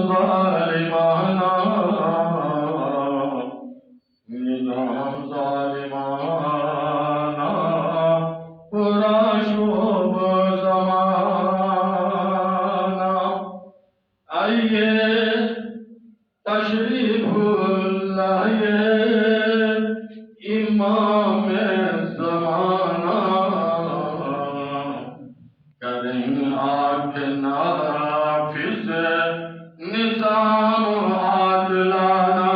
ظالمانہ نظام ظالمانہ پورا شعب زمانہ آئیے تشریف لائیے امام زمانہ کریں آنکھ نافذ نظام عادلانہ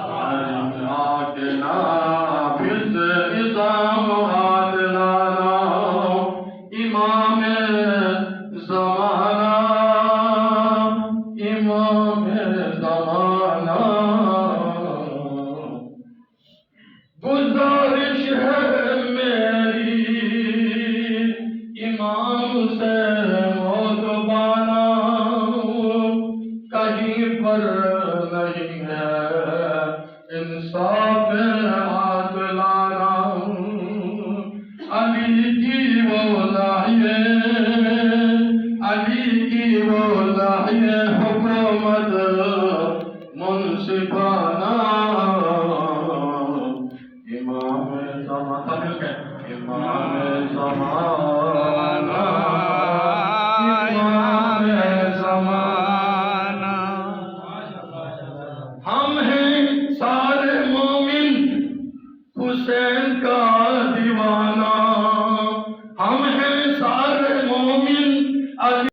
کریں آنکھ نافذ نظام عادلانہ امام زمانہ امام زمانہ گزارش ہے میری امام سے موضوعانہ کہیں پر نہیں ہے انصاف عادلانہ علی کی وہ لائے علی کی وہ لائے حکومت منصفانہ امام زمان امام زمان